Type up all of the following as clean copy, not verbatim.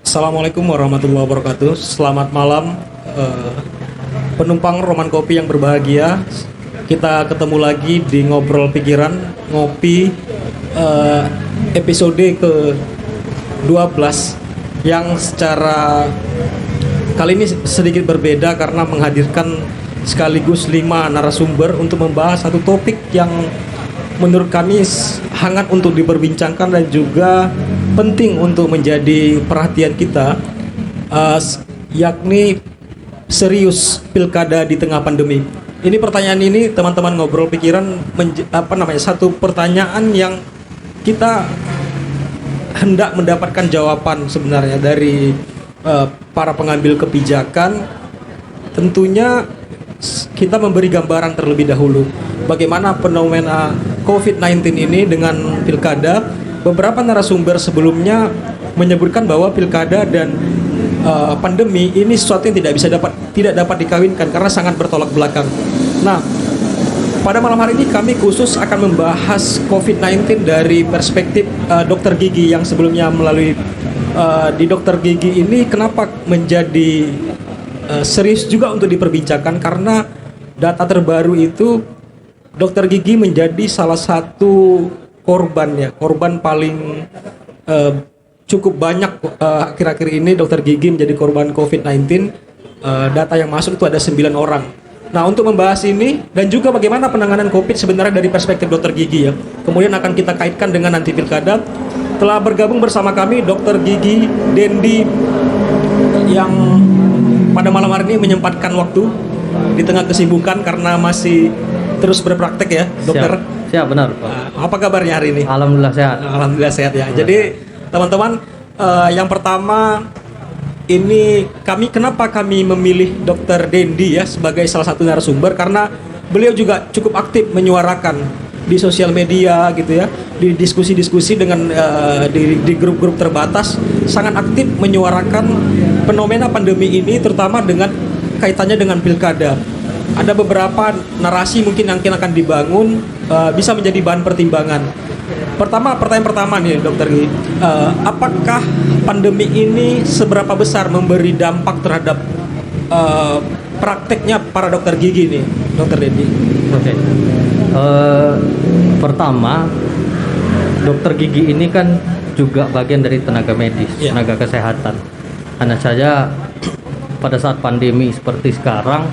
Assalamualaikum warahmatullahi wabarakatuh. Selamat malam, penumpang Roman Kopi yang berbahagia. Kita ketemu lagi di Ngobrol Pikiran Ngopi, episode ke-12 yang secara kali ini sedikit berbeda karena menghadirkan sekaligus 5 narasumber untuk membahas satu topik yang menurut kami hangat untuk diperbincangkan dan juga penting untuk menjadi perhatian kita, yakni serius pilkada di tengah pandemi. Ini pertanyaan ini teman-teman Ngobrol Pikiran satu pertanyaan yang kita hendak mendapatkan jawaban sebenarnya dari para pengambil kebijakan. Tentunya kita memberi gambaran terlebih dahulu bagaimana fenomena COVID-19 ini dengan pilkada. Beberapa narasumber sebelumnya menyebutkan bahwa pilkada dan pandemi ini sesuatu yang tidak dapat dikawinkan karena sangat bertolak belakang. Nah, pada malam hari ini kami khusus akan membahas COVID-19 dari perspektif dokter gigi yang sebelumnya melalui di dokter gigi ini kenapa menjadi serius juga untuk diperbincangkan, karena data terbaru itu dokter gigi menjadi salah satu korban paling cukup banyak akhir-akhir ini. Dokter gigi menjadi korban COVID-19. Data yang masuk itu ada 9 orang. Nah, untuk membahas ini dan juga bagaimana penanganan COVID sebenarnya dari perspektif dokter gigi ya, kemudian akan kita kaitkan dengan nanti pilkada, telah bergabung bersama kami dokter gigi Dendi yang pada malam hari ini menyempatkan waktu di tengah kesibukan karena masih terus berpraktek ya, dokter. Siap, benar, Pak. Apa kabarnya hari ini? Alhamdulillah sehat. Alhamdulillah sehat ya. Jadi teman-teman, yang pertama ini kenapa kami memilih Dokter Dendi ya sebagai salah satu narasumber, karena beliau juga cukup aktif menyuarakan di sosial media gitu ya, di diskusi-diskusi dengan di grup-grup terbatas, sangat aktif menyuarakan fenomena pandemi ini, terutama dengan kaitannya dengan pilkada. Ada beberapa narasi mungkin yang akan dibangun bisa menjadi bahan pertimbangan. Pertanyaan pertama nih dokter Gigi, apakah pandemi ini seberapa besar memberi dampak terhadap prakteknya para dokter gigi nih, dokter Dendi? Oke. Pertama, dokter gigi ini kan juga bagian dari tenaga medis, tenaga kesehatan. Hanya saja pada saat pandemi seperti sekarang,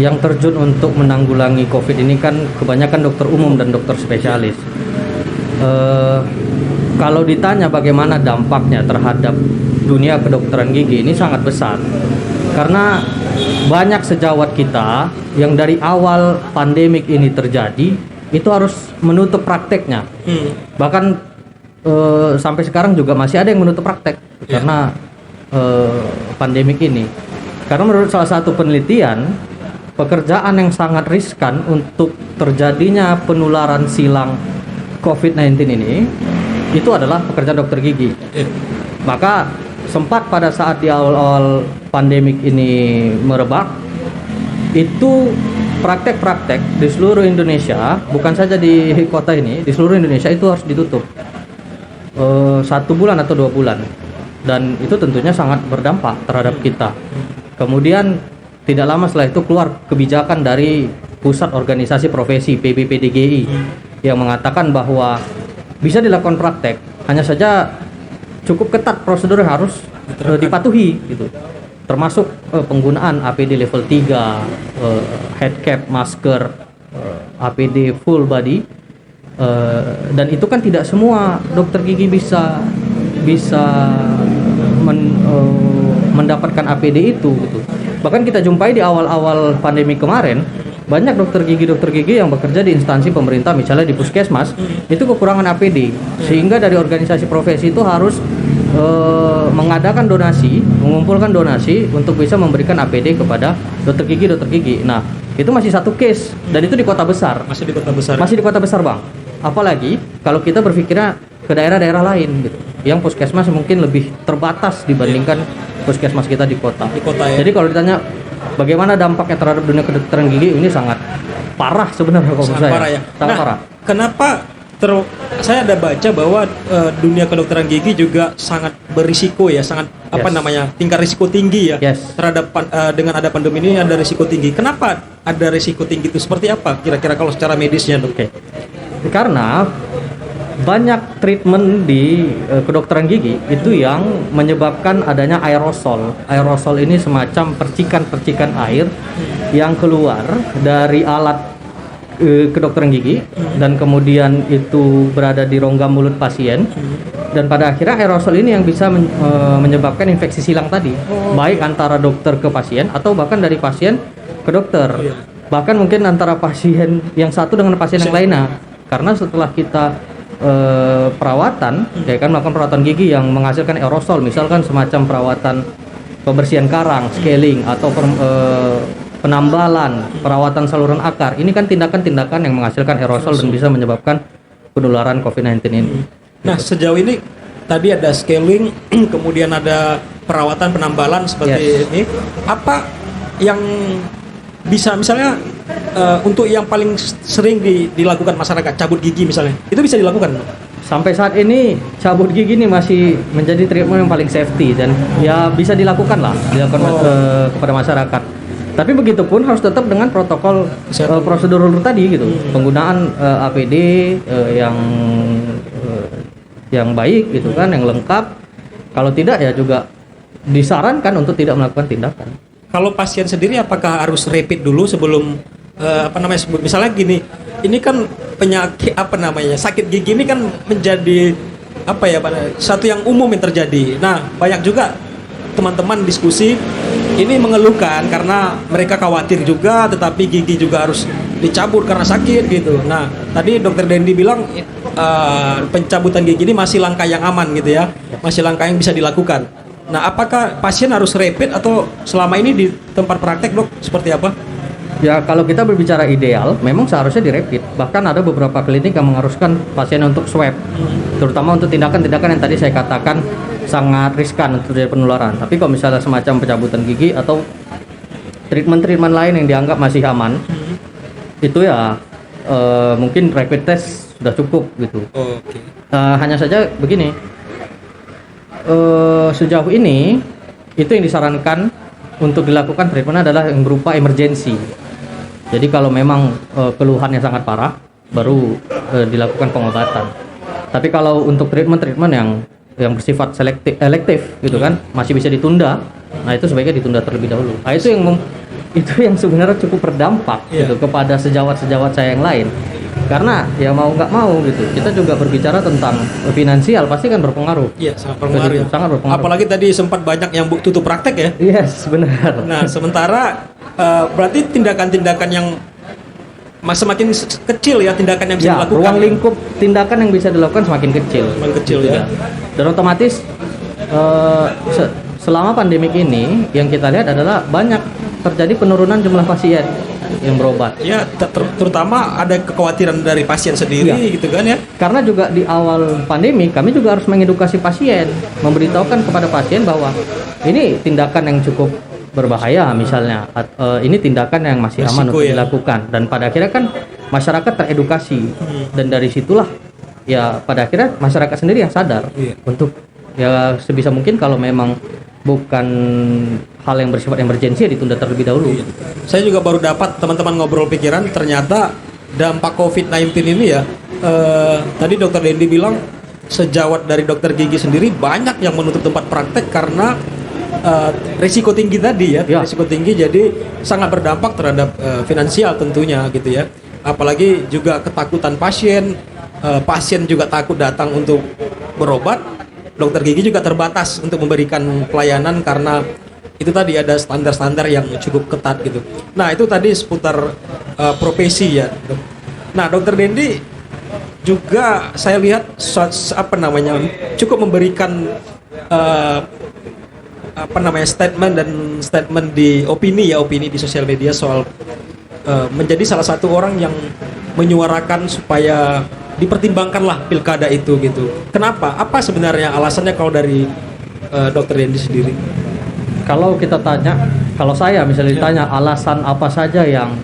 yang terjun untuk menanggulangi COVID ini kan kebanyakan dokter umum dan dokter spesialis. Kalau ditanya bagaimana dampaknya terhadap dunia kedokteran gigi, ini sangat besar. Karena banyak sejawat kita yang dari awal pandemik ini terjadi, itu harus menutup prakteknya. Bahkan sampai sekarang juga masih ada yang menutup praktek karena pandemik ini. Karena menurut salah satu penelitian, pekerjaan yang sangat riskan untuk terjadinya penularan silang COVID-19 ini itu adalah pekerjaan dokter gigi. Maka sempat pada saat di awal-awal pandemik ini merebak, itu praktek-praktek di seluruh Indonesia, bukan saja di kota ini, di seluruh Indonesia itu harus ditutup 1 bulan atau 2 bulan, dan itu tentunya sangat berdampak terhadap kita. Kemudian tidak lama setelah itu keluar kebijakan dari Pusat Organisasi Profesi PBPDGI yang mengatakan bahwa bisa dilakukan praktek, hanya saja cukup ketat prosedur yang harus dipatuhi gitu. Termasuk penggunaan APD level 3, head cap, masker, APD full body, dan itu kan tidak semua dokter gigi bisa mendapatkan APD itu gitu. Bahkan kita jumpai di awal-awal pandemi kemarin, banyak dokter gigi yang bekerja di instansi pemerintah, misalnya di puskesmas, itu kekurangan APD, sehingga dari organisasi profesi itu harus mengadakan donasi, mengumpulkan donasi untuk bisa memberikan APD kepada dokter gigi. Nah, itu masih satu case, dan itu di kota besar. Masih di kota besar, Bang. Apalagi kalau kita berpikirnya ke daerah-daerah lain gitu, yang puskesmas mungkin lebih terbatas dibandingkan puskesmas kita di kota. Ya. Jadi kalau ditanya bagaimana dampaknya terhadap dunia kedokteran gigi, ini sangat parah sebenarnya kalau menurut saya. Parah ya. Sangat parah. Kenapa saya ada baca bahwa dunia kedokteran gigi juga sangat berisiko ya, sangat apa Yes. namanya, tingkat risiko tinggi ya Yes. terhadap dengan ada pandemi ini ada risiko tinggi. Kenapa ada risiko tinggi itu? Seperti apa kira-kira kalau secara medisnya, Dok? Oke. Karena banyak treatment di kedokteran gigi itu yang menyebabkan adanya aerosol. Aerosol ini semacam percikan-percikan air yang keluar dari alat kedokteran gigi dan kemudian itu berada di rongga mulut pasien, dan pada akhirnya aerosol ini yang bisa menyebabkan infeksi silang tadi, baik antara dokter ke pasien atau bahkan dari pasien ke dokter, bahkan mungkin antara pasien yang satu dengan pasien yang lainnya. Karena setelah kita perawatan, ya kan, melakukan perawatan gigi yang menghasilkan aerosol, misalkan semacam perawatan pembersihan karang, scaling, atau penambalan, perawatan saluran akar. Ini kan tindakan-tindakan yang menghasilkan aerosol dan bisa menyebabkan penularan COVID-19 ini. Nah, sejauh ini tadi ada scaling, kemudian ada perawatan penambalan seperti ini. Apa yang bisa misalnya untuk yang paling sering dilakukan masyarakat, cabut gigi misalnya, itu bisa dilakukan? Sampai saat ini cabut gigi ini masih menjadi treatment yang paling safety dan ya bisa dilakukan kepada masyarakat. Tapi begitupun harus tetap dengan protokol prosedur tadi gitu. Penggunaan APD yang baik gitu kan, yang lengkap. Kalau tidak ya juga disarankan untuk tidak melakukan tindakan. Kalau pasien sendiri apakah harus rapid dulu sebelum misalnya gini, ini kan penyakit sakit gigi ini kan menjadi satu yang umum yang terjadi. Nah, banyak juga teman-teman diskusi ini mengeluhkan karena mereka khawatir juga, tetapi gigi juga harus dicabut karena sakit gitu. Nah, tadi Dokter Dendi bilang pencabutan gigi ini masih langkah yang aman gitu ya, masih langkah yang bisa dilakukan. Nah, apakah pasien harus rapid atau selama ini di tempat praktek, Dok, seperti apa? Ya, kalau kita berbicara ideal, memang seharusnya dirapid. Bahkan ada beberapa klinik yang mengharuskan pasien untuk swab, terutama untuk tindakan-tindakan yang tadi saya katakan sangat riskan untuk terjadi penularan. Tapi kalau misalnya semacam pencabutan gigi atau treatment-treatment lain yang dianggap masih aman, itu ya mungkin rapid test sudah cukup gitu. Oke. Hanya saja begini, sejauh ini itu yang disarankan untuk dilakukan treatment adalah yang berupa emergency. Jadi kalau memang keluhannya sangat parah, baru dilakukan pengobatan. Tapi kalau untuk treatment yang bersifat elektif gitu kan, masih bisa ditunda. Nah, itu sebaiknya ditunda terlebih dahulu. Nah, itu yang sebenarnya cukup berdampak gitu kepada sejawat-sejawat saya yang lain. Karena ya mau nggak mau gitu, kita juga berbicara tentang finansial, pasti kan berpengaruh. Iya, sangat berpengaruh. Jadi, sangat berpengaruh. Apalagi tadi sempat banyak yang tutup praktek ya. Yes, benar. Nah, sementara berarti tindakan-tindakan yang semakin kecil ya, tindakan yang bisa Ya, dilakukan. ruang lingkup tindakan yang bisa dilakukan semakin kecil. Semakin kecil ya. Dan otomatis selama pandemik ini yang kita lihat adalah banyak terjadi penurunan jumlah pasien yang berobat. Ya, terutama ada kekhawatiran dari pasien sendiri gitu kan ya. Karena juga di awal pandemi kami juga harus mengedukasi pasien, memberitahukan kepada pasien bahwa ini tindakan yang cukup berbahaya misalnya, ini tindakan yang masih aman untuk dilakukan, dan pada akhirnya kan masyarakat teredukasi dan dari situlah ya pada akhirnya masyarakat sendiri yang sadar untuk ya sebisa mungkin kalau memang bukan hal yang bersifat emergensi ya ditunda terlebih dahulu. Saya juga baru dapat teman-teman ngobrol pikiran, ternyata dampak COVID-19 ini ya, tadi Dokter Dendi bilang sejawat dari dokter gigi sendiri banyak yang menutup tempat praktek karena risiko tinggi tadi ya, risiko tinggi, jadi sangat berdampak terhadap finansial tentunya gitu ya. Apalagi juga ketakutan pasien, pasien juga takut datang untuk berobat. Dokter gigi juga terbatas untuk memberikan pelayanan karena itu tadi ada standar-standar yang cukup ketat gitu. Nah, itu tadi seputar profesi ya, Dok. Nah, Dokter Dendi juga saya lihat cukup memberikan statement di opini di sosial media soal menjadi salah satu orang yang menyuarakan supaya dipertimbangkanlah pilkada itu gitu. Kenapa? Apa sebenarnya alasannya kalau dari Dokter Dendi sendiri? Kalau kita tanya, kalau saya misalnya ditanya alasan apa saja yang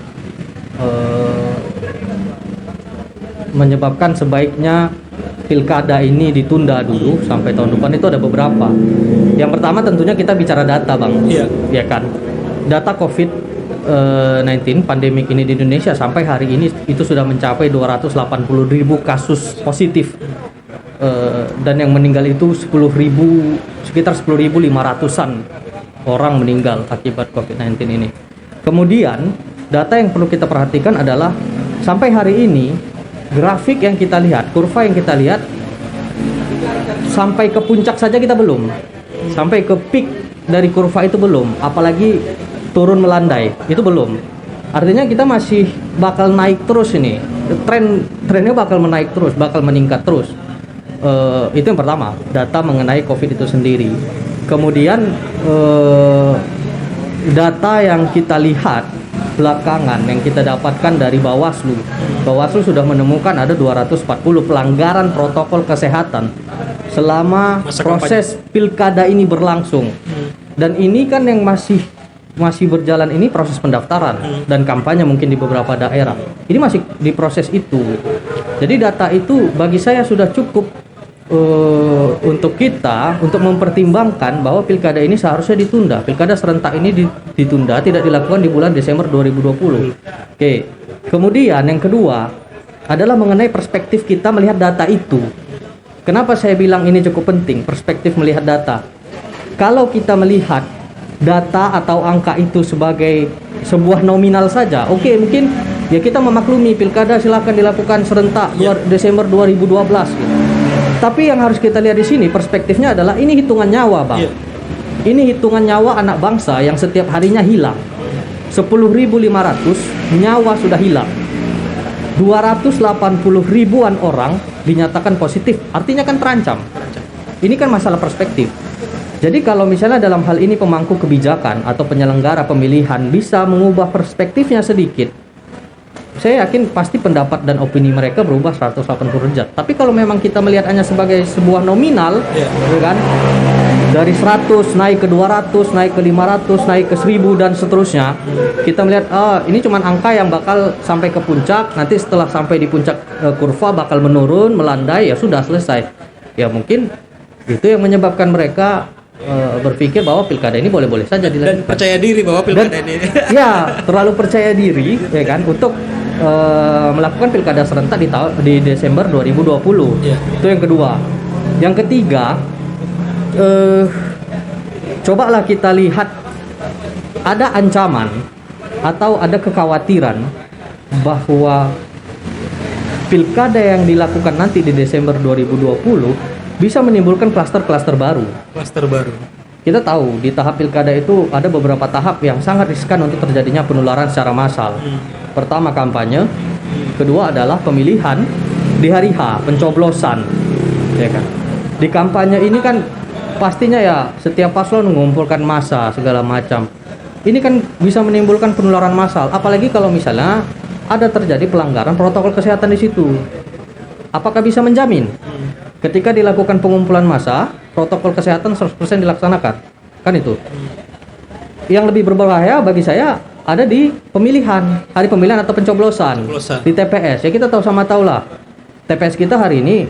menyebabkan sebaiknya pilkada ini ditunda dulu sampai tahun depan itu ada beberapa. Yang pertama tentunya kita bicara data, Bang. Iya. Ya kan? Data COVID-19 pandemik ini di Indonesia sampai hari ini itu sudah mencapai 280.000 kasus positif. Dan yang meninggal itu 10.000, sekitar 10.500-an orang meninggal akibat COVID-19 ini. Kemudian data yang perlu kita perhatikan adalah sampai hari ini grafik yang kita lihat, kurva yang kita lihat, sampai ke puncak saja kita belum, sampai ke peak dari kurva itu belum, apalagi turun melandai itu belum. Artinya kita masih bakal naik terus ini, trennya bakal menaik terus, bakal meningkat terus. Itu yang pertama, data mengenai COVID itu sendiri. Kemudian data yang kita lihat belakangan yang kita dapatkan dari Bawaslu sudah menemukan ada 240 pelanggaran protokol kesehatan selama proses pilkada ini berlangsung. Dan ini kan yang masih berjalan ini proses pendaftaran dan kampanye mungkin di beberapa daerah. Ini masih di proses itu. Jadi data itu bagi saya sudah cukup untuk kita untuk mempertimbangkan bahwa pilkada ini seharusnya ditunda. Pilkada serentak ini ditunda, tidak dilakukan di bulan Desember 2020. Oke. Kemudian yang kedua adalah mengenai perspektif kita melihat data itu. Kenapa saya bilang ini cukup penting, perspektif melihat data? Kalau kita melihat data atau angka itu sebagai sebuah nominal saja, oke, mungkin ya kita memaklumi pilkada silakan dilakukan serentak Desember 2012 gitu. Tapi yang harus kita lihat di sini perspektifnya adalah ini hitungan nyawa, Bang. Ini hitungan nyawa anak bangsa yang setiap harinya hilang. 10.500 nyawa sudah hilang. 280 ribuan orang dinyatakan positif. Artinya kan terancam. Ini kan masalah perspektif. Jadi kalau misalnya dalam hal ini pemangku kebijakan atau penyelenggara pemilihan bisa mengubah perspektifnya sedikit, saya yakin pasti pendapat dan opini mereka berubah 180 derajat. Tapi kalau memang kita melihat hanya sebagai sebuah nominal, ya kan? Dari 100 naik ke 200, naik ke 500, naik ke 1000 dan seterusnya, kita melihat ini cuma angka yang bakal sampai ke puncak, nanti setelah sampai di puncak kurva bakal menurun, melandai, ya sudah selesai. Ya mungkin itu yang menyebabkan mereka berpikir bahwa pilkada ini boleh-boleh saja dilakukan. Dan percaya diri bahwa pilkada ini. Ya, terlalu percaya diri, ya kan, untuk melakukan pilkada serentak di Desember 2020. Itu yang kedua. Yang ketiga, cobalah kita lihat ada ancaman atau ada kekhawatiran bahwa pilkada yang dilakukan nanti di Desember 2020 bisa menimbulkan klaster-klaster baru. Kita tahu di tahap pilkada itu ada beberapa tahap yang sangat riskan untuk terjadinya penularan secara massal. Pertama kampanye, kedua adalah pemilihan di hari H, pencoblosan, ya kan. Di kampanye ini kan pastinya ya setiap paslon mengumpulkan massa segala macam. Ini kan bisa menimbulkan penularan massal, apalagi kalau misalnya ada terjadi pelanggaran protokol kesehatan di situ. Apakah bisa menjamin ketika dilakukan pengumpulan massa protokol kesehatan 100% dilaksanakan? Kan itu. Yang lebih berbahaya bagi saya ada di pemilihan, hari pemilihan atau pencoblosan. Di TPS. Ya kita sama tahu lah. TPS kita hari ini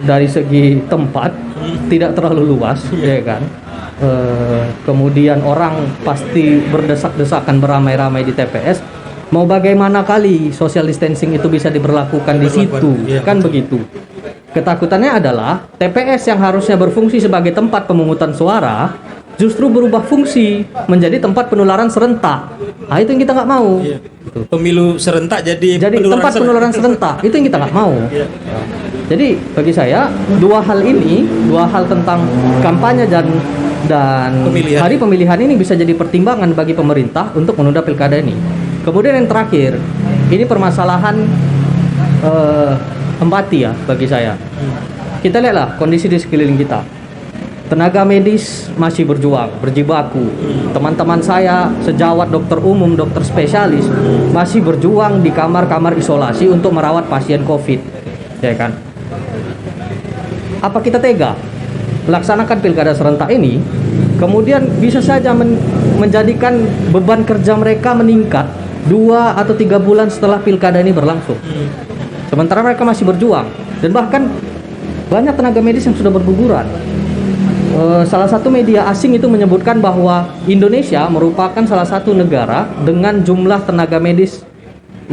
dari segi tempat tidak terlalu luas, ya kan. Kemudian orang pasti berdesak-desakan beramai-ramai di TPS. Mau bagaimana kali social distancing itu bisa diberlakukan di situ, kan begitu. Ketakutannya adalah TPS yang harusnya berfungsi sebagai tempat pemungutan suara justru berubah fungsi menjadi tempat penularan serentak. Nah, itu yang kita nggak mau. Pemilu serentak jadi tempat penularan serentak. Itu yang kita nggak mau. Jadi bagi saya dua hal tentang kampanye dan hari pemilihan ini bisa jadi pertimbangan bagi pemerintah untuk menunda pilkada ini. Kemudian yang terakhir, ini permasalahan empati ya bagi saya. Kita lihatlah kondisi di sekeliling kita. Tenaga medis masih berjuang, berjibaku. Teman-teman saya, sejawat dokter umum, dokter spesialis masih berjuang di kamar-kamar isolasi untuk merawat pasien COVID, ya kan? Apa kita tega melaksanakan pilkada serentak ini, kemudian bisa saja menjadikan beban kerja mereka meningkat 2 atau 3 bulan setelah pilkada ini berlangsung. Sementara mereka masih berjuang dan bahkan banyak tenaga medis yang sudah berguguran. Salah satu media asing itu menyebutkan bahwa Indonesia merupakan salah satu negara dengan jumlah tenaga medis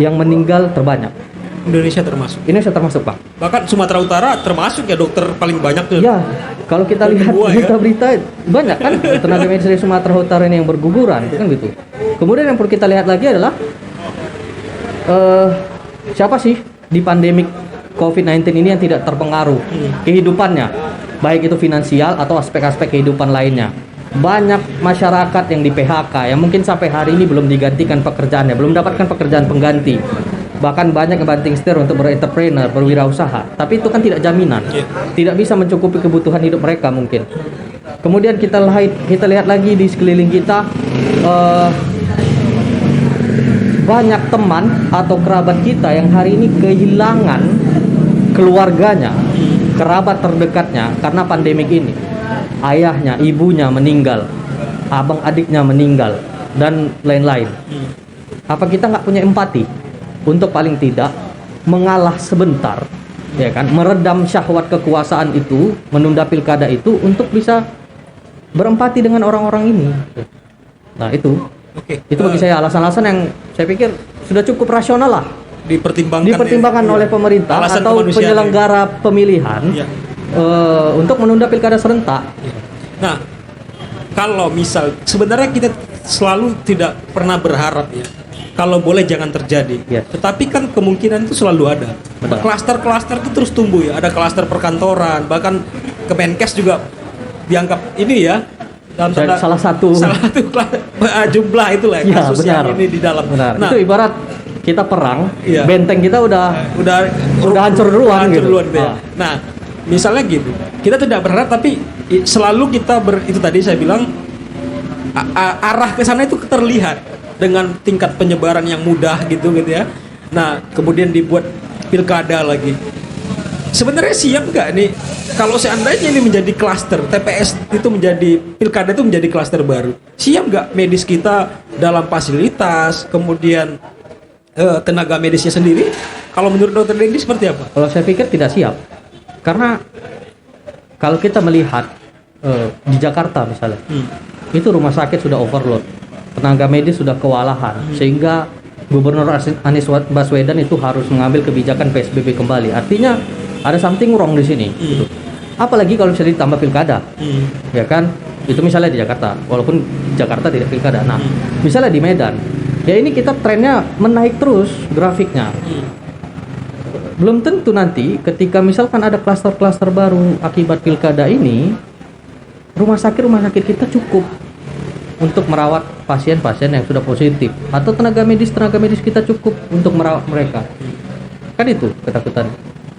yang meninggal terbanyak. Indonesia termasuk. Indonesia termasuk, Pak. Bahkan Sumatera Utara termasuk ya dokter paling banyak tuh. Ya, kalau kita lihat Dua, ya. berita-berita banyak kan tenaga medis dari Sumatera Utara ini yang berguguran, kan gitu. Kemudian yang perlu kita lihat lagi adalah siapa sih di pandemik COVID-19 ini yang tidak terpengaruh kehidupannya, baik itu finansial atau aspek-aspek kehidupan lainnya. Banyak masyarakat yang di PHK yang mungkin sampai hari ini belum digantikan pekerjaannya, belum mendapatkan pekerjaan pengganti. Bahkan banyak yang banting setir untuk berentrepreneur, berwirausaha. Tapi itu kan tidak jaminan. Tidak bisa mencukupi kebutuhan hidup mereka mungkin. Kemudian kita lihat lagi di sekeliling kita, banyak teman atau kerabat kita yang hari ini kehilangan keluarganya, kerabat terdekatnya karena pandemik ini. Ayahnya, ibunya meninggal, abang adiknya meninggal, dan lain-lain. Apa kita nggak punya empati untuk paling tidak mengalah sebentar, ya kan, meredam syahwat kekuasaan itu, menunda pilkada itu untuk bisa berempati dengan orang-orang ini. Nah itu bagi saya alasan-alasan yang saya pikir sudah cukup rasional lah dipertimbangkan oleh pemerintah atau penyelenggara pemilihan untuk menunda pilkada serentak. Nah, kalau misal sebenarnya kita selalu tidak pernah berharap ya, kalau boleh jangan terjadi. Tetapi kan kemungkinan itu selalu ada. Klaster-klaster itu terus tumbuh ya. Ada klaster perkantoran, bahkan Kemenkes juga dianggap ini ya dalam salah satu jumlah itulah ya, kasus yang ini di dalam. Nah, itu ibarat kita perang, benteng kita udah hancur duluan gitu. Ya. Nah, misalnya gitu. Kita tidak berharap tapi selalu kita itu tadi saya bilang arah ke sana itu terlihat dengan tingkat penyebaran yang mudah gitu ya. Nah, kemudian dibuat pilkada lagi. Sebenarnya siap nggak nih kalau seandainya ini menjadi klaster, TPS itu menjadi pilkada itu menjadi klaster baru? Siap nggak medis kita dalam fasilitas, kemudian tenaga medisnya sendiri? Kalau menurut Dokter Dendi seperti apa? Kalau saya pikir tidak siap, karena kalau kita melihat di Jakarta misalnya, itu rumah sakit sudah overload. Tenaga medis sudah kewalahan sehingga Gubernur Anies Baswedan itu harus mengambil kebijakan PSBB kembali. Artinya ada something wrong di sini. Gitu. Apalagi kalau misalnya ditambah pilkada, ya kan? Itu misalnya di Jakarta, walaupun Jakarta tidak pilkada. Nah, misalnya di Medan, ya ini kita trennya menaik terus grafiknya. Belum tentu nanti ketika misalkan ada klaster-klaster baru akibat pilkada ini, rumah sakit kita cukup untuk merawat pasien-pasien yang sudah positif, atau tenaga medis kita cukup untuk merawat mereka. Kan itu ketakutan.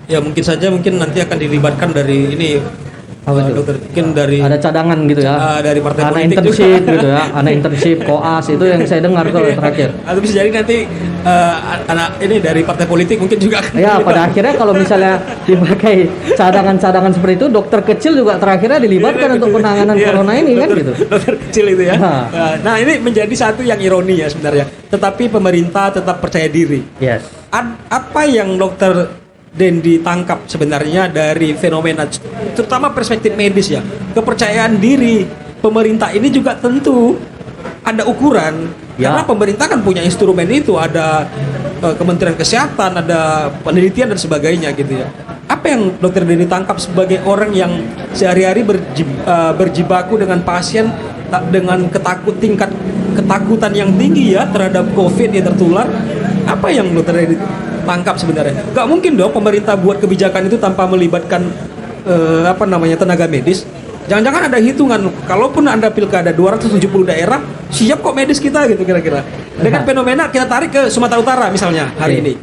Ya mungkin nanti akan dilibatkan dari ini dokter, mungkin dari ada cadangan gitu ya, dari partai anak politik internship juga. gitu ya, anak internship koas itu yang saya dengar tuh terakhir. Atau bisa jadi nanti anak ini dari partai politik mungkin juga akan ya pada akhirnya kalau misalnya dipakai cadangan-cadangan seperti itu, dokter kecil juga terakhirnya dilibatkan untuk penanganan corona ini kan gitu. Dokter kecil itu ya. Nah ini menjadi satu yang ironi ya sebenarnya. Tetapi pemerintah tetap percaya diri. Yes. Apa yang Dokter Dendi tangkap sebenarnya dari fenomena, terutama perspektif medis ya, kepercayaan diri pemerintah ini juga tentu ada ukuran karena pemerintah kan punya instrumen itu, ada Kementerian Kesehatan, ada penelitian dan sebagainya gitu ya. Apa yang Dokter Dendi tangkap sebagai orang yang sehari-hari berjibaku dengan pasien dengan tingkat ketakutan yang tinggi ya terhadap COVID yang tertular? Apa yang Dokter Dendi tangkap sebenarnya? Gak mungkin dong pemerintah buat kebijakan itu tanpa melibatkan tenaga medis. Jangan-jangan ada hitungan, kalaupun ada pilkada 270 daerah, siap kok medis kita gitu kira-kira. Dengan fenomena kita tarik ke Sumatera Utara misalnya hari ini.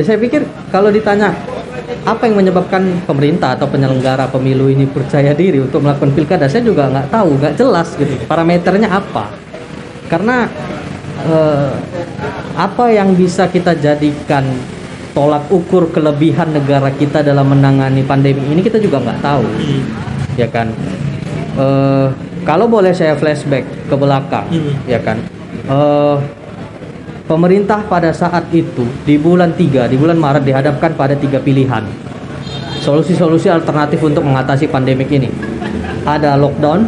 Saya pikir kalau ditanya apa yang menyebabkan pemerintah atau penyelenggara pemilu ini percaya diri untuk melakukan pilkada, saya juga nggak tahu, nggak jelas gitu parameternya apa. Karena apa yang bisa kita jadikan tolak ukur kelebihan negara kita dalam menangani pandemi ini kita juga nggak tahu, ya kan? Kalau boleh saya flashback ke belakang, ya kan? Pemerintah pada saat itu di bulan Maret dihadapkan pada 3 pilihan. solusi-solusi alternatif untuk mengatasi pandemik ini. Ada lockdown,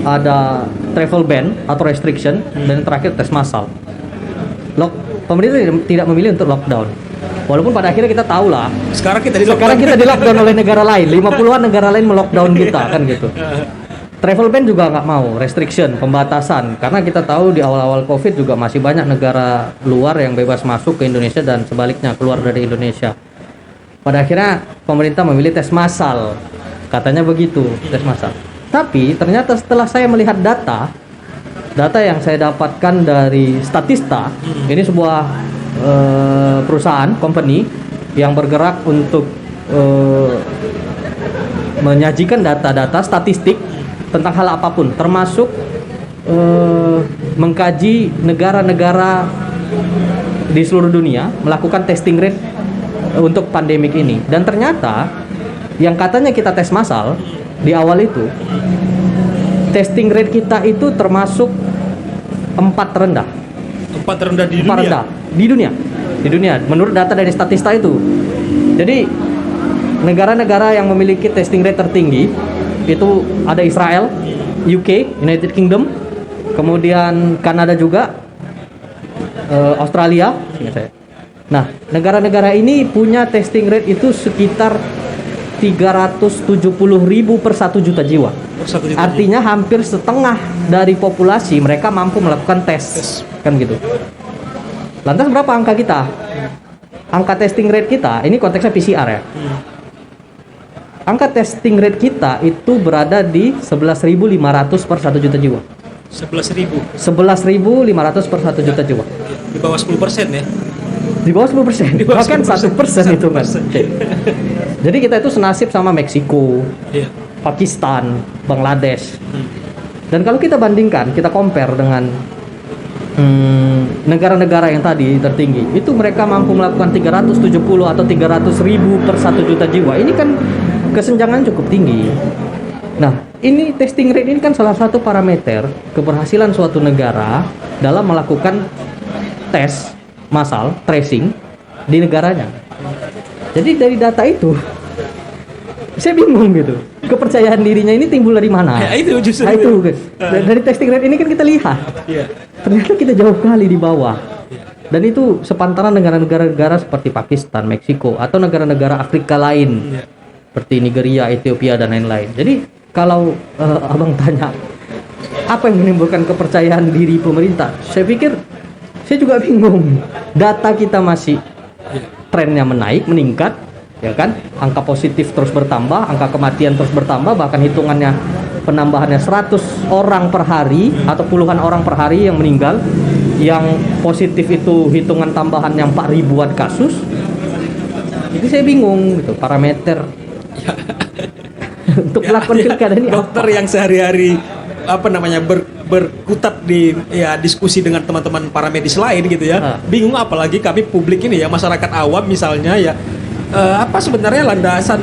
ada travel ban atau restriction, dan yang terakhir tes massal. Pemerintah tidak memilih untuk lockdown. Walaupun pada akhirnya kita tahu lah. Sekarang kita di lockdown oleh negara lain. 50-an negara lain melockdown kita kan gitu. Travel ban juga nggak mau, restriction, pembatasan. Karena kita tahu di awal-awal COVID juga masih banyak negara luar yang bebas masuk ke Indonesia dan sebaliknya keluar dari Indonesia. Pada akhirnya pemerintah memilih tes massal. Katanya begitu, tes massal. Tapi ternyata setelah saya melihat data yang saya dapatkan dari Statista, ini sebuah perusahaan, company yang bergerak untuk menyajikan data-data statistik tentang hal apapun, termasuk mengkaji negara-negara di seluruh dunia melakukan testing rate untuk pandemik ini. Dan ternyata yang katanya kita tes massal di awal itu, testing rate kita itu termasuk 4 terendah. 4 terendah di dunia. 4 rendah di dunia menurut data dari Statista itu. Jadi negara-negara yang memiliki testing rate tertinggi itu ada Israel, UK, United Kingdom, kemudian Kanada juga, Australia, ingat saya. Nah, negara-negara ini punya testing rate itu sekitar 370.000 per 1 juta jiwa. Artinya hampir setengah dari populasi mereka mampu melakukan tes. Kan gitu. Lantas berapa angka kita? Angka testing rate kita, ini konteksnya PCR ya. Angka testing rate kita itu berada di 11.500 per 1 juta jiwa. 11.000. 11.500 per 1 juta jiwa. Di bawah 10% ya. Di bawah 10%. Bahkan 1% itu kan. Jadi kita itu senasib sama Meksiko, Pakistan, Bangladesh. Dan kalau kita bandingkan, kita compare dengan negara-negara yang tadi tertinggi, itu mereka mampu melakukan 370 atau 300.000 per 1 juta jiwa. Ini kan kesenjangan cukup tinggi. Nah, ini testing rate ini kan salah satu parameter keberhasilan suatu negara dalam melakukan tes massal, tracing di negaranya. Jadi dari data itu saya bingung gitu. Kepercayaan dirinya ini timbul dari mana? Ya, itu justru. Nah, itu guys. Dari testing rate ini kan kita lihat. Ternyata kita jauh kali di bawah. Dan itu sepantaran dengan negara-negara seperti Pakistan, Meksiko, atau negara-negara Afrika lain seperti Nigeria, Ethiopia, dan lain-lain. Jadi kalau abang tanya apa yang menimbulkan kepercayaan diri pemerintah, saya pikir saya juga bingung. Data kita masih trennya meningkat, ya kan? Angka positif terus bertambah, angka kematian terus bertambah, bahkan hitungannya penambahannya 100 orang per hari atau puluhan orang per hari yang meninggal. Yang positif itu hitungan tambahan yang 4 ribuan kasus. Jadi saya bingung gitu parameter untuk melakukan pilkada ini. Dokter yang sehari-hari berkutat di diskusi dengan teman-teman para medis lain gitu ya. Bingung apalagi kami publik ini ya, masyarakat awam misalnya ya. Apa sebenarnya landasan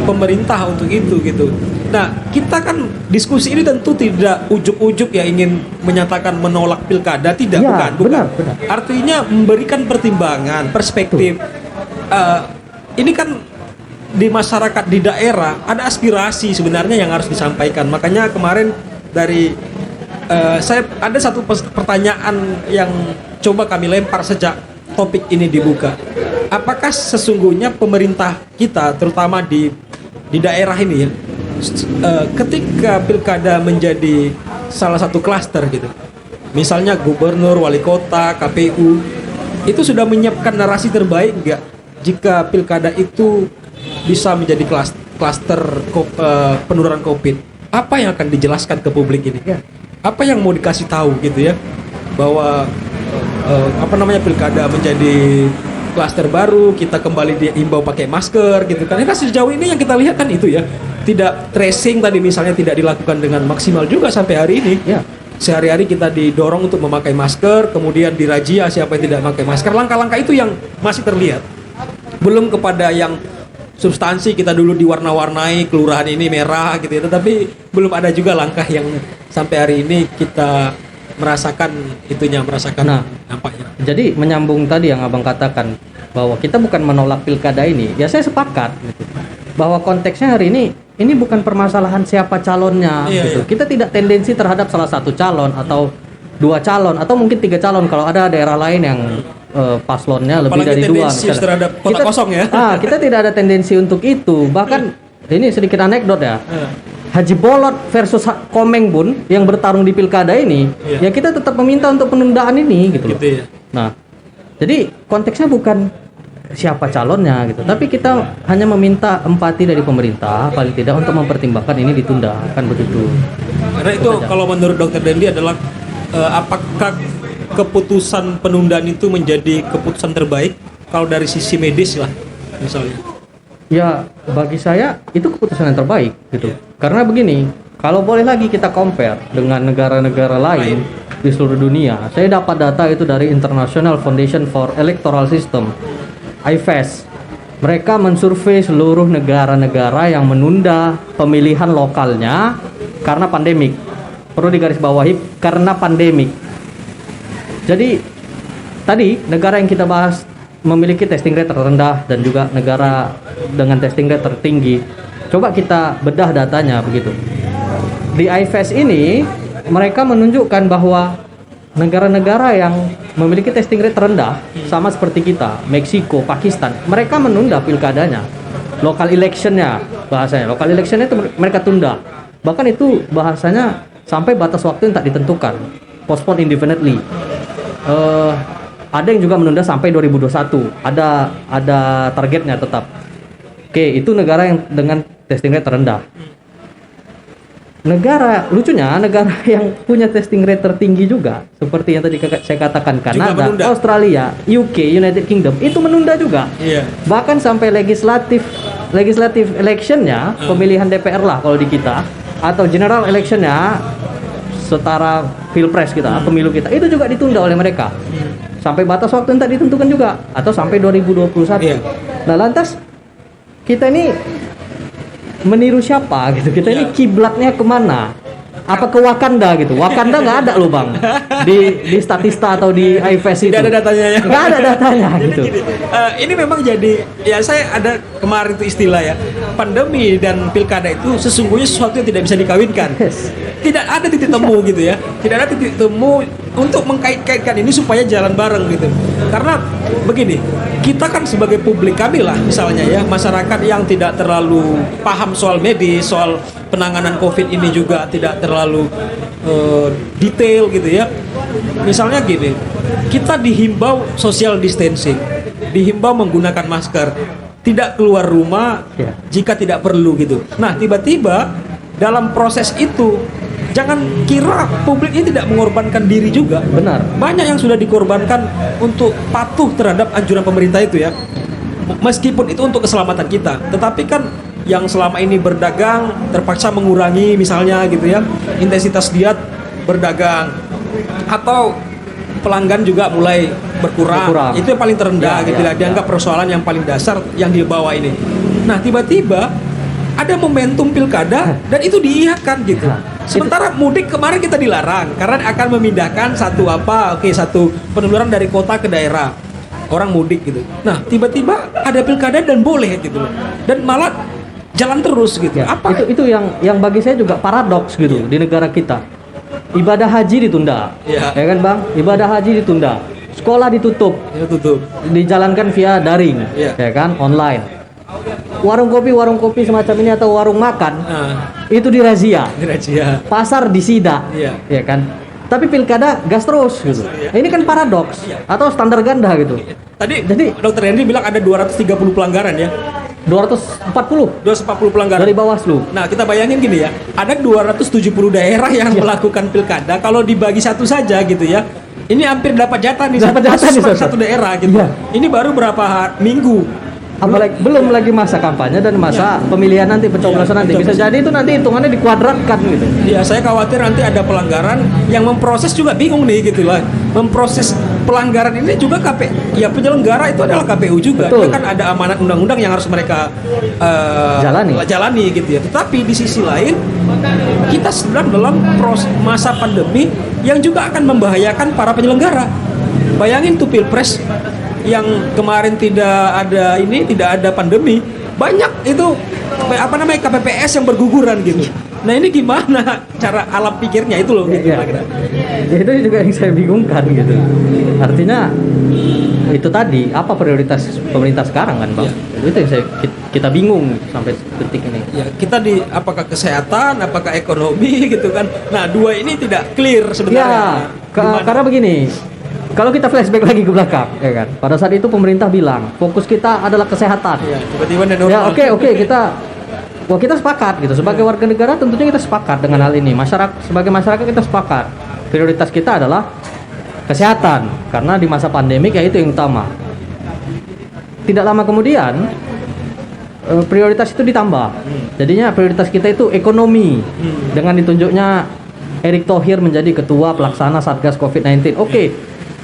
pemerintah untuk itu gitu. Nah, kita kan diskusi ini tentu tidak ujuk-ujuk ya ingin menyatakan menolak pilkada, tidak, ya, bukan. Benar. Artinya memberikan pertimbangan, perspektif. Ini kan di masyarakat di daerah ada aspirasi sebenarnya yang harus disampaikan. Makanya kemarin dari saya ada satu pertanyaan yang coba kami lempar sejak topik ini dibuka. Apakah sesungguhnya pemerintah kita terutama di daerah ini ya, ketika pilkada menjadi salah satu klaster gitu, misalnya gubernur, wali kota, KPU, itu sudah menyiapkan narasi terbaik nggak jika pilkada itu bisa menjadi klaster penurunan COVID? Apa yang akan dijelaskan ke publik ini? Apa yang mau dikasih tahu gitu ya, bahwa pilkada menjadi klaster baru, kita kembali diimbau pakai masker gitu kan. Karena sejauh ini yang kita lihat kan itu ya, tidak tracing tadi misalnya tidak dilakukan dengan maksimal juga sampai hari ini. Ya. Sehari-hari kita didorong untuk memakai masker, kemudian dirazia siapa yang tidak memakai masker. Langkah-langkah itu yang masih terlihat. Belum kepada yang substansi, kita dulu diwarna-warnai kelurahan ini merah gitu ya, tetapi belum ada juga langkah yang sampai hari ini kita merasakan dampaknya. Jadi menyambung tadi yang abang katakan bahwa kita bukan menolak pilkada ini. Ya saya sepakat gitu. Bahwa konteksnya hari ini bukan permasalahan siapa calonnya gitu. Kita tidak tendensi terhadap salah satu calon atau dua calon atau mungkin 3 calon kalau ada daerah lain yang paslonnya lebih Apalagi dari 2 tendensius terhadap kota kosong ya. Kita tidak ada tendensi untuk itu. Bahkan ini sedikit anekdot ya. Haji Bolot versus Komeng Bun yang bertarung di pilkada ini, ya kita tetap meminta untuk penundaan ini gitu loh. Gitu ya. Nah, jadi konteksnya bukan siapa calonnya gitu, tapi kita hanya meminta empati dari pemerintah paling tidak untuk mempertimbangkan ini ditunda, kan begitu. Karena itu kalau menurut Dokter Dendi adalah apakah keputusan penundaan itu menjadi keputusan terbaik kalau dari sisi medis lah misalnya? Ya bagi saya itu keputusan yang terbaik gitu. Karena begini, kalau boleh lagi kita compare dengan negara-negara lain di seluruh dunia. Saya dapat data itu dari International Foundation for Electoral System, IFES. Mereka mensurvei seluruh negara-negara yang menunda pemilihan lokalnya karena pandemik. Perlu digarisbawahi, karena pandemik. Jadi tadi negara yang kita bahas memiliki testing rate terendah dan juga negara dengan testing rate tertinggi. Coba kita bedah datanya begitu. Di IFES ini mereka menunjukkan bahwa negara-negara yang memiliki testing rate terendah sama seperti kita, Meksiko, Pakistan, mereka menunda pilkadanya. Local electionnya bahasanya. Local electionnya itu mereka tunda. Bahkan itu bahasanya sampai batas waktu yang tak ditentukan. Postpone indefinitely. Ada yang juga menunda sampai 2021. Ada targetnya tetap. Oke, itu negara yang dengan testing rate terendah. Lucunya negara yang punya testing rate tertinggi juga, seperti yang tadi saya katakan, Kanada, Australia, UK, United Kingdom, itu menunda juga. Bahkan sampai legislative electionnya, pemilihan DPR lah kalau di kita, atau general electionnya, setara pilpres kita, pemilu kita, itu juga ditunda oleh mereka. Sampai batas waktu yang tak ditentukan juga, atau sampai 2021. Nah lantas kita ini meniru siapa gitu? Kita ini kiblatnya kemana? Apa ke Wakanda gitu? Wakanda nggak ada loh bang di Statista atau di IFES itu. Tidak ada datanya ya. Nggak ada datanya gitu. Gini, ini memang jadi ya saya ada kemarin itu istilah ya, pandemi dan pilkada itu sesungguhnya sesuatu yang tidak bisa dikawinkan. Tidak ada titik temu gitu ya. Tidak ada titik temu untuk mengkait-kaitkan ini supaya jalan bareng gitu. Karena begini, kita kan sebagai publik, kami lah misalnya ya, masyarakat yang tidak terlalu paham soal medis, soal penanganan COVID ini juga tidak terlalu detail gitu ya. Misalnya gini, kita dihimbau social distancing, dihimbau menggunakan masker, tidak keluar rumah jika tidak perlu gitu. Nah tiba-tiba dalam proses itu, jangan kira publik ini tidak mengorbankan diri juga. Benar. Banyak yang sudah dikorbankan untuk patuh terhadap anjuran pemerintah itu ya. Meskipun itu untuk keselamatan kita, tetapi kan yang selama ini berdagang terpaksa mengurangi misalnya gitu ya intensitas diet berdagang, atau pelanggan juga mulai berkurang. Itu yang paling terendah gitu ya, dianggap persoalan yang paling dasar yang dibawa ini. Nah tiba-tiba ada momentum pilkada dan itu diiyakan gitu. Sementara mudik kemarin kita dilarang karena akan memindahkan satu penularan dari kota ke daerah, orang mudik gitu. Nah tiba-tiba ada pilkada dan boleh gitu loh, dan malah jalan terus gitu. Apa itu yang bagi saya juga paradoks gitu di negara kita. Ibadah haji ditunda, ya kan bang? Ibadah haji ditunda, sekolah ditutup, dijalankan via daring, ya kan, online. Warung kopi semacam ini atau warung makan itu dirazia. Pasar disida, ya kan. Tapi pilkada gas terus gitu. Ini kan paradoks atau standar ganda gitu. Jadi Dokter Henry bilang ada 230 pelanggaran ya. 240 pelanggaran dari Bawaslu. Nah kita bayangin gini ya, ada 270 daerah yang melakukan pilkada. Kalau dibagi satu saja gitu ya, ini hampir dapat jatah nih, satu daerah gitu. Ini baru berapa minggu. Apalagi belum lagi masa kampanye dan masa pemilihan nanti, pencoblosan nanti. Bisa jadi itu nanti hitungannya dikuadratkan gitu. Iya, saya khawatir nanti ada pelanggaran yang memproses juga bingung nih gitu lah. Memproses pelanggaran ini juga KPU. Ya penyelenggara itu adalah KPU juga. Itu kan ada amanat undang-undang yang harus mereka jalani gitu ya. Tetapi di sisi lain kita sedang dalam masa pandemi yang juga akan membahayakan para penyelenggara. Bayangin tuh pilpres yang kemarin tidak ada pandemi, banyak itu KPPS yang berguguran gitu. Nah ini gimana cara alam pikirnya itu loh gitu. Ya, itu juga yang saya bingungkan gitu. Artinya itu tadi apa prioritas pemerintah sekarang kan, Bang? Itu yang kita bingung sampai detik ini. Ya, kita di apakah kesehatan, apakah ekonomi gitu kan. Nah, dua ini tidak clear sebenarnya. Ya, karena begini. Kalau kita flashback lagi ke belakang, ya kan. Pada saat itu pemerintah bilang, fokus kita adalah kesehatan. Ya, tiba-tiba ya, oke, kita sepakat gitu. Sebagai warga negara tentunya kita sepakat dengan hal ini. Sebagai masyarakat kita sepakat. Prioritas kita adalah kesehatan karena di masa pandemik ya itu yang utama. Tidak lama kemudian prioritas itu ditambah. Jadinya prioritas kita itu ekonomi. Dengan ditunjuknya Erick Thohir menjadi ketua pelaksana Satgas COVID-19. Oke.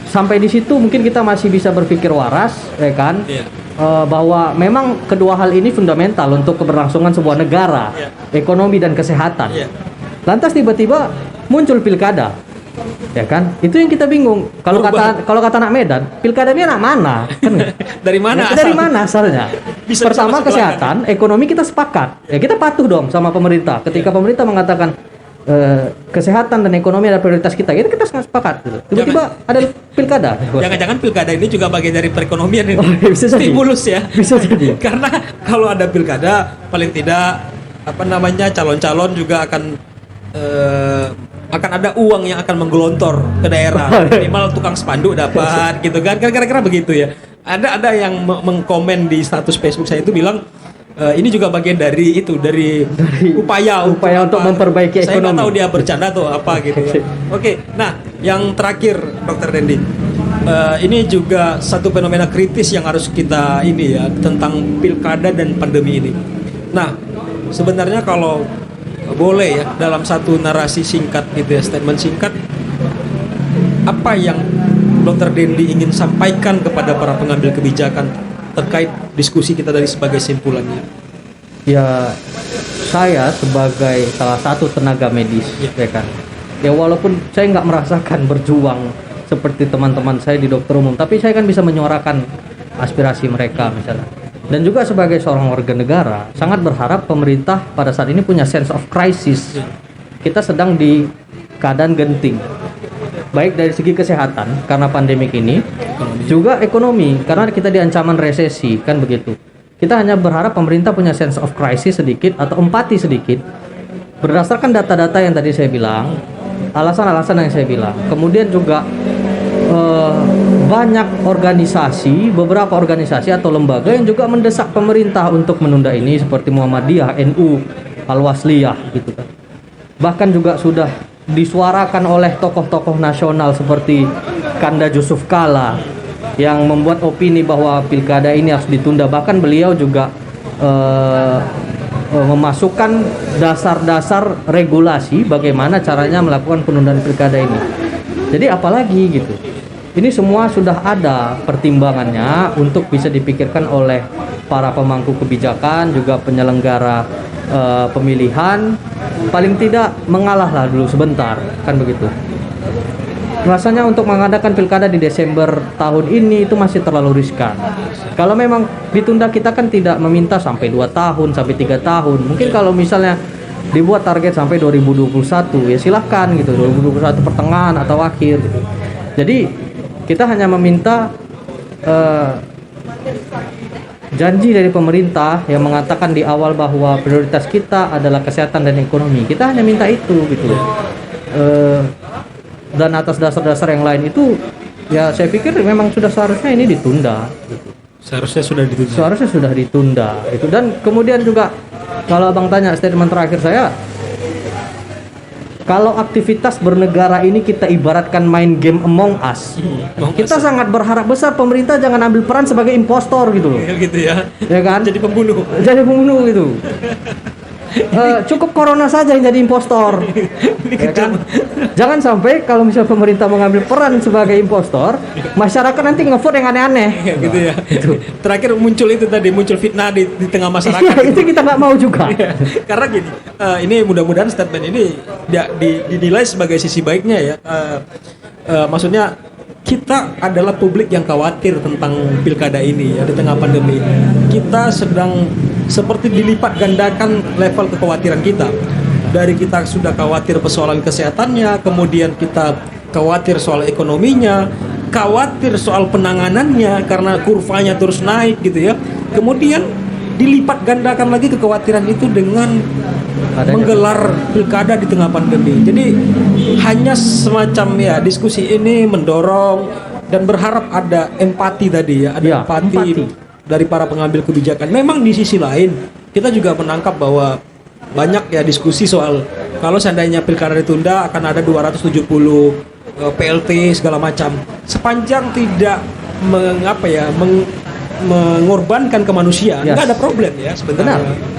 Sampai di situ mungkin kita masih bisa berpikir waras, ya kan? Bahwa memang kedua hal ini fundamental untuk keberlangsungan sebuah negara, ekonomi dan kesehatan. Lantas tiba-tiba muncul pilkada, ya kan? Itu yang kita bingung. Kalau kata anak Medan, pilkada ini anak mana? Kan? Dari mana? Dari mana asalnya? Pertama kesehatan, ekonomi kita sepakat. Ya kita patuh dong sama pemerintah. Ketika pemerintah mengatakan kesehatan dan ekonomi adalah prioritas kita sangat sepakat gitu. Tiba-tiba ada pilkada. Jangan-jangan pilkada ini juga bagian dari perekonomian ini. Bisa stimulus ya. Bisa jadi. Karena kalau ada pilkada paling tidak calon-calon juga akan ada uang yang akan menggelontor ke daerah. Minimal tukang spanduk dapat gitu kan. Kira-kira begitu ya. Ada yang mengkomen di status Facebook saya itu bilang ini juga bagian dari upaya untuk memperbaiki ekonomi. Saya nggak tahu dia bercanda atau apa gitu ya. Oke, nah yang terakhir Dr. Dendi, ini juga satu fenomena kritis yang harus kita tentang pilkada dan pandemi ini. Nah, sebenarnya kalau boleh ya dalam satu narasi singkat gitu ya, statement singkat, apa yang Dr. Dendi ingin sampaikan kepada para pengambil kebijakan terkait diskusi kita tadi sebagai simpulannya? Ya, saya sebagai salah satu tenaga medis, ya kan. Ya walaupun saya nggak merasakan berjuang seperti teman-teman saya di dokter umum, tapi saya kan bisa menyuarakan aspirasi mereka misalnya. Dan juga sebagai seorang warga negara, sangat berharap pemerintah pada saat ini punya sense of crisis. Kita sedang di keadaan genting. Baik dari segi kesehatan karena pandemik ini, juga ekonomi karena kita di ancaman resesi kan begitu. Kita hanya berharap pemerintah punya sense of crisis sedikit atau empati sedikit berdasarkan data-data yang tadi saya bilang, alasan-alasan yang saya bilang. Kemudian juga banyak beberapa organisasi atau lembaga yang juga mendesak pemerintah untuk menunda ini seperti Muhammadiyah, NU, Al-Wasliyah gitu kan. Bahkan juga sudah disuarakan oleh tokoh-tokoh nasional seperti Kanda Yusuf Kala yang membuat opini bahwa pilkada ini harus ditunda. Bahkan beliau juga memasukkan dasar-dasar regulasi bagaimana caranya melakukan penundaan pilkada ini. Jadi apalagi gitu. Ini semua sudah ada pertimbangannya untuk bisa dipikirkan oleh para pemangku kebijakan, juga penyelenggara pemilihan. Paling tidak mengalahlah dulu sebentar, kan begitu. Rasanya untuk mengadakan pilkada di Desember tahun ini itu masih terlalu riskan. Kalau memang ditunda, kita kan tidak meminta sampai 2 tahun, sampai 3 tahun. Mungkin kalau misalnya dibuat target sampai 2021, ya silahkan gitu, 2021 pertengahan atau akhir gitu. Jadi kita hanya meminta janji dari pemerintah yang mengatakan di awal bahwa prioritas kita adalah kesehatan dan ekonomi. Kita hanya minta itu gitu. Dan atas dasar-dasar yang lain itu, ya saya pikir memang sudah seharusnya ini ditunda. Gitu. Seharusnya sudah ditunda. Gitu. Dan kemudian juga kalau abang tanya statement terakhir saya, kalau aktivitas bernegara ini kita ibaratkan main game Among Us, kita sangat berharap besar pemerintah jangan ambil peran sebagai impostor gitu loh. Gitu ya. Ya kan? Jadi pembunuh gitu. Cukup corona saja yang jadi impostor. Ya kan? Jangan sampai kalau misalnya pemerintah mengambil peran sebagai impostor, masyarakat nanti ngevote yang aneh-aneh. Gitu ya. Gitu. Terakhir muncul fitnah di tengah masyarakat. Iya, itu kita nggak mau juga. Karena gini, ini mudah-mudahan statement ini dinilai sebagai sisi baiknya ya. Maksudnya kita adalah publik yang khawatir tentang pilkada ini ya di tengah pandemi. Kita sedang seperti dilipat gandakan level kekhawatiran kita. Dari kita sudah khawatir persoalan kesehatannya, kemudian kita khawatir soal ekonominya, khawatir soal penanganannya karena kurvanya terus naik gitu ya. Kemudian dilipat gandakan lagi kekhawatiran itu dengan menggelar pilkada di tengah pandemi. Jadi hanya semacam ya diskusi ini mendorong dan berharap ada empati tadi ya, ada Ya, empati dari para pengambil kebijakan. Memang di sisi lain kita juga menangkap bahwa banyak ya diskusi soal kalau seandainya pilkada ditunda akan ada 270 PLT segala macam. Sepanjang tidak mengorbankan kemanusiaan, Yes. nggak ada problem ya sebenarnya. Benar.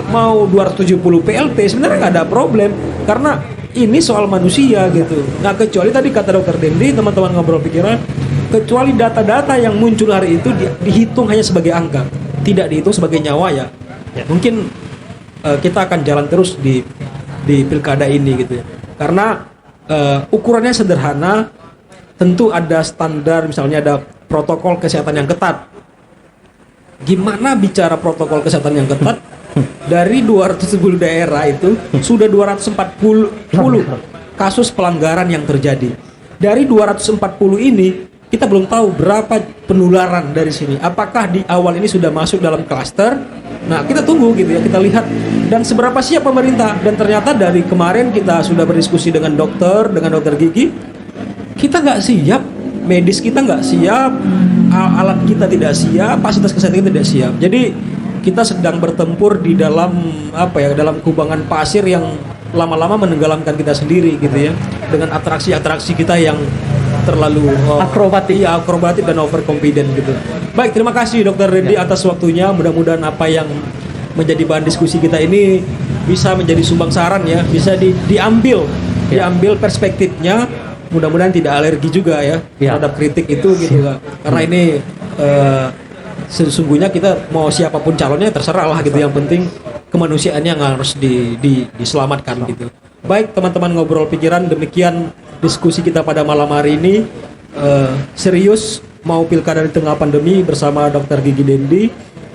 Mau 270 PLT sebenarnya nggak ada problem karena ini soal manusia gitu. Nah kecuali tadi kata Dokter Dendi, teman-teman ngobrol pikiran, kecuali data-data yang muncul hari itu dihitung hanya sebagai angka, tidak dihitung sebagai nyawa ya. Mungkin kita akan jalan terus di pilkada ini gitu ya. Karena ukurannya sederhana, tentu ada standar, misalnya ada protokol kesehatan yang ketat. Gimana bicara protokol kesehatan yang ketat? Dari 210 daerah itu sudah 240 kasus pelanggaran yang terjadi. Dari 240 ini kita belum tahu berapa penularan dari sini. Apakah di awal ini sudah masuk dalam klaster? Nah, kita tunggu gitu ya, kita lihat dan seberapa siap pemerintah. Dan ternyata dari kemarin kita sudah berdiskusi dengan dokter gigi, kita nggak siap, medis kita nggak siap, alat kita tidak siap, fasilitas kesehatan kita tidak siap. Jadi kita sedang bertempur di dalam dalam kubangan pasir yang lama-lama menenggelamkan kita sendiri gitu ya, dengan atraksi-atraksi kita yang terlalu akrobatik dan overconfident gitu. Baik, terima kasih Dokter Dendi atas waktunya. Mudah-mudahan apa yang menjadi bahan diskusi kita ini bisa menjadi sumbang saran ya, bisa diambil perspektifnya. Mudah-mudahan tidak alergi juga ya terhadap kritik itu gitu Kak. Karena ini sesungguhnya kita mau siapapun calonnya terserah lah gitu, yang penting kemanusiaannya yang harus diselamatkan gitu. Baik teman-teman ngobrol pikiran, demikian diskusi kita pada malam hari ini. Serius mau pilkada di tengah pandemi bersama Dr. Gigi Dendi,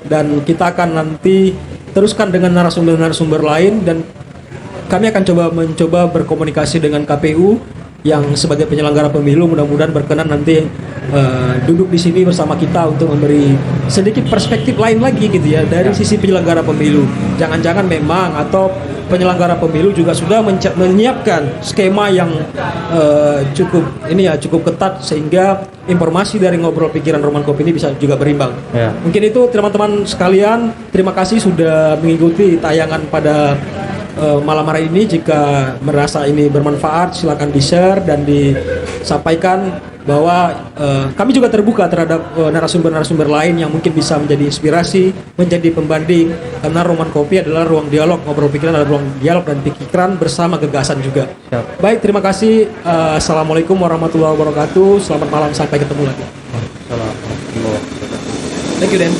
dan kita akan nanti teruskan dengan narasumber-narasumber lain, dan kami akan mencoba berkomunikasi dengan KPU yang sebagai penyelenggara pemilu. Mudah-mudahan berkenan nanti duduk di sini bersama kita untuk memberi sedikit perspektif lain lagi gitu ya dari sisi penyelenggara pemilu. Jangan-jangan memang atau penyelenggara pemilu juga sudah menyiapkan skema yang cukup ketat sehingga informasi dari ngobrol pikiran Roman Kopi ini bisa juga berimbang. Ya. Mungkin itu teman-teman sekalian, terima kasih sudah mengikuti tayangan pada malam hari ini. Jika merasa ini bermanfaat, silakan di-share dan disampaikan bahwa kami juga terbuka terhadap narasumber-narasumber lain yang mungkin bisa menjadi inspirasi, menjadi pembanding, karena Roman Kopi adalah ruang dialog, ngobrol pikiran adalah ruang dialog dan pikiran bersama gagasan juga. Siap. Baik, terima kasih. Assalamualaikum warahmatullahi wabarakatuh. Selamat malam, sampai ketemu lagi. Thank you, Dan.